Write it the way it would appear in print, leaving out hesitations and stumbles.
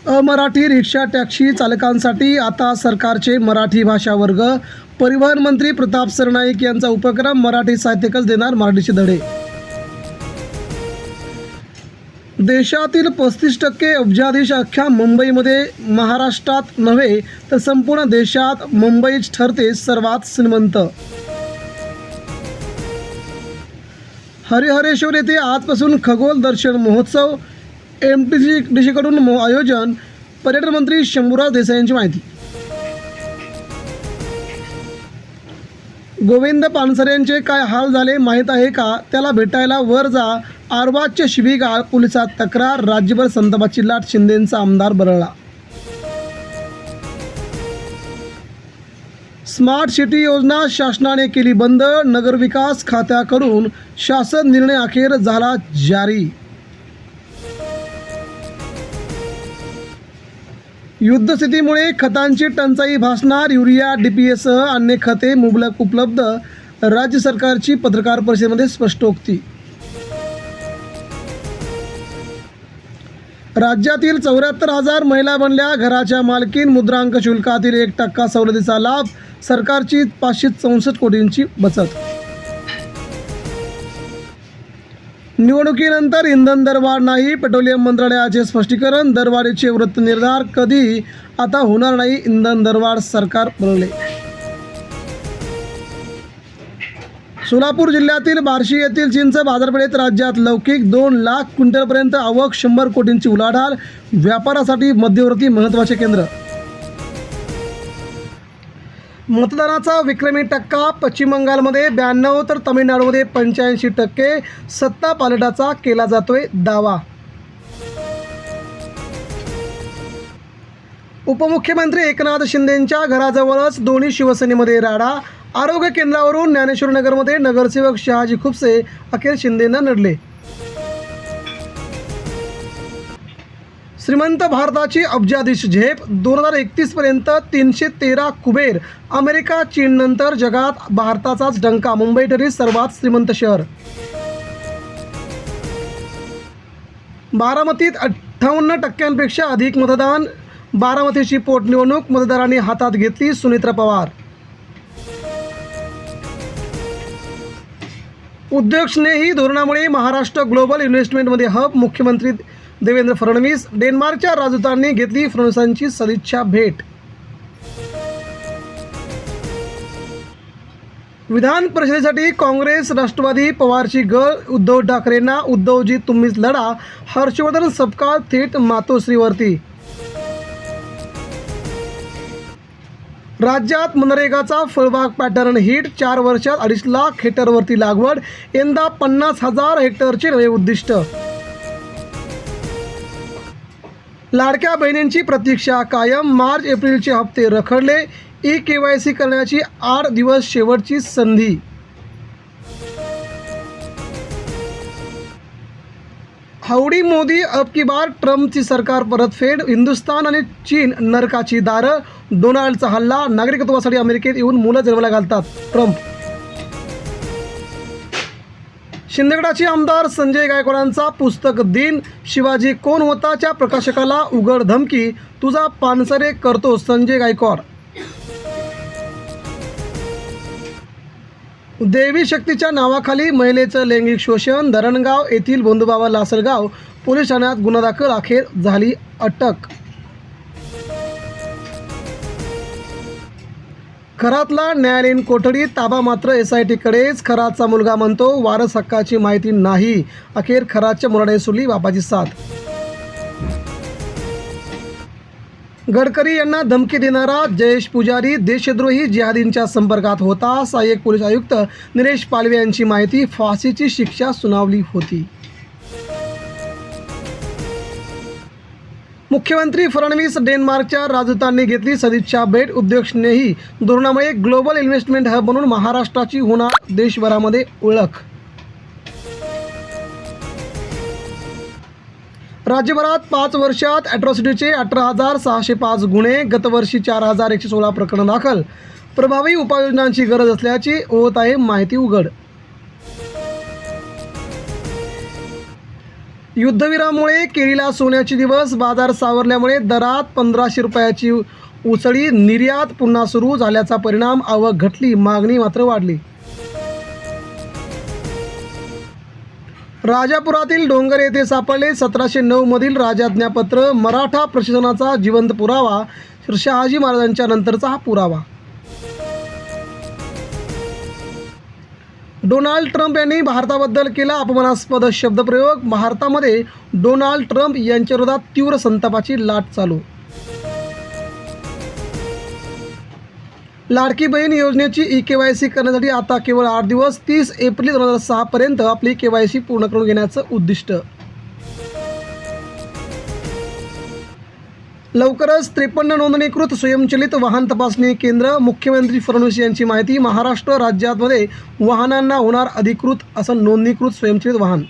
अमराठी rickshaw taxi चालकांसाठी आता सरकारचे मराठी भाषा वर्ग. परिवहन मंत्री प्रताप सरनाईक यांचा उपक्रम. मराठी साहित्यिकच देणार मराठीचे धडे. देशातील 35% अब्जाधीश अख्ख्या मुंबईमध्ये, महाराष्ट्रात नव्हे तर संपूर्ण देशात मुंबईच ठरते सर्वात श्रीमंत. हरिहरेश्वर येथे आजपासून खगोल दर्शन महोत्सव. MTDC कडून आयोजन. पर्यटन मंत्री शंभूराज देसाई यांची माहिती. गोविंद पानसरेंचे काय हाल झाले माहीत आहे का? त्याला भेटायला वर जा. आरवाच्या शिवीगाळ, पोलिसात तक्रार. राज्यभर संतापाची लाट. शिंदेंचा आमदार बरळला. स्मार्ट सिटी योजना शासनाने केली बंद. नगरविकास खात्याकडून शासन निर्णय अखेर झाला जारी. युद्धस्थितीमुळे खतांची टंचाई भासणार. युरिया, DPA सह अन्य खते मुबलक उपलब्ध. राज्य सरकारची पत्रकार परिषदेमध्ये स्पष्टोक्ती. राज्यातील 74,000 महिला बनल्या घराच्या मालकीन. मुद्रांक शुल्कातील 1% सवलतीचा लाभ. सरकारची 564 कोटींची बचत. निवडणुकीनंतर इंधन दरवाढ नाही. पेट्रोलियम मंत्रालयाचे स्पष्टीकरण. दरवाढीचे वृत्त निर्धार कधी, आता होणार नाही इंधन दरवाढ. सरकार बळले. सोलापूर जिल्ह्यातील बार्शी येथील चिंच बाजारपेठेत राज्यात लौकिक 2 लाख क्विंटलपर्यंत आवक. 100 कोटींची उलाढाल. व्यापारासाठी मध्यवर्ती महत्त्वाचे केंद्र. मतदानाचा विक्रमी टक्का. पश्चिम बंगालमध्ये 92 तर तमिळनाडूमध्ये 85%. सत्ता पालटाचा केला जातोय दावा. उपमुख्यमंत्री एकनाथ शिंदेंच्या घराजवळच दोन्ही शिवसेनेमध्ये राडा. आरोग्य केंद्रावरून ज्ञानेश्वर नगरमध्ये नगरसेवक शहाजी खुपसे अखेर शिंदेंना नडले. श्रीमंत भारताची अब्जाधीश झेप. 2031 पर्यंत 313 कुबेर. अमेरिका, चीननंतर जगात भारताचाच डंका. मुंबई ठरली सर्वात श्रीमंत शहर. बारामतीत 58% अधिक मतदान. बारामतीची पोटनिवडणूक मतदारांनी हातात घेतली. सुनेत्रा पवार. उद्योगस्नेही धोरणामुळे महाराष्ट्र ग्लोबल इन्व्हेस्टमेंटमध्ये हब. मुख्यमंत्री देवेंद्र फडणवीस. डेन्मार्कच्या राजदूतांनी घेतली फडणवीसांची सदिच्छा भेट. विधान परिषदेसाठी काँग्रेस राष्ट्रवादी पवारची गळ. उद्धव ठाकरेंना उद्धवजी तुम्हीच लढा. हर्षवर्धन सपकाळ थेट मातोश्रीवरती. राज्यात मनरेगाचा फळबाग पॅटर्न हिट. 4 वर्षात 2.5 लाख हेक्टरवरती लागवड. यंदा 50,000 हेक्टरचे नवे उद्दिष्ट. लाडक्या बहिणींची प्रतीक्षा कायम. मार्च एप्रिलचे हप्ते रखडले. KYC करण्याची 8 दिवस शेवटची संधी. हाऊडी मोदी अब की बार. ट्रम्पची सरकार परतफेड. हिंदुस्थान आणि चीन नरकाची दारं. डोनाल्डचा हल्ला. नागरिकत्वासाठी अमेरिकेत येऊन मुलं जन्माला घालतात ट्रम्प. शिंदगडाचे आमदार संजय गायकवाडांचा पुस्तक दिन. शिवाजी कोण होताच्या प्रकाशकाला उघड धमकी. तुझा पानसरे करतो संजय गायकवाड. देवी शक्तीच्या नावाखाली महिलेचं लैंगिक शोषण. धरणगाव येथील बंधुभावा लासलगाव पोलीस ठाण्यात गुन्हा दाखल. अखेर झाली अटक. खरातला न्यायालयीन कोठडी. ताबा मात्र SITकडेच. खरातचा मुलगा म्हणतो वारस हक्काची माहिती नाही. अखेर खरातच्या मुलाने सोडली बापाची साथ. गडकरी यांना धमकी देणारा जयेश पुजारी देशद्रोही जिहादींच्या संपर्कात होता. सहाय्यक पोलीस आयुक्त निलेश पालवे यांची माहिती. फाशीची शिक्षा सुनावली होती. मुख्यमंत्री फडणवीस. डेन्मार्कच्या राजदूतांनी घेतली सदिच्छा भेट. उद्योगस्नेही धोरणामुळे ग्लोबल इन्व्हेस्टमेंट हब म्हणून महाराष्ट्राची होणार देशभरामध्ये ओळख. राज्यभरात 5 वर्षात ॲट्रॉसिटीचे 18,605 गुन्हे. गतवर्षी 4,116 प्रकरणं दाखल. प्रभावी उपाययोजनांची गरज असल्याची होत आहे माहिती उघड. युद्धविरामामुळे केळीला सोन्याचे दिवस. बाजार सावरल्यामुळे दरात 1500 रुपयाची उसळी. निर्यात पुन्हा सुरू झाल्याचा परिणाम. आवक घटली, मागणी मात्र वाढली. राजापुरातील डोंगर येथे सापडले 1709 मधील राजाज्ञापत्र. मराठा प्रशासनाचा जिवंत पुरावा. शहाजी महाराजांच्या नंतरचा हा पुरावा. डोनाल्ड ट्रम्प यांनी भारताबद्दल केला अपमानास्पद शब्दप्रयोग. भारतामध्ये डोनाल्ड ट्रम्प यांच्या विरोधात तीव्र संतापाची लाट चालू. लाडकी बहीण योजनेची ई-KYC करण्यासाठी आता केवळ 8 दिवस. 30 एप्रिल 2006 पर्यंत आपली KYC पूर्ण करून घेण्याचं उद्दिष्ट. लवकरच 53 नोंदणीकृत स्वयंचलित वाहन तपासणी केंद्र. मुख्यमंत्री फडणवीस यांची माहिती. महाराष्ट्र राज्यामध्ये वाहनांना होणार अधिकृत असं नोंदणीकृत स्वयंचलित वाहन.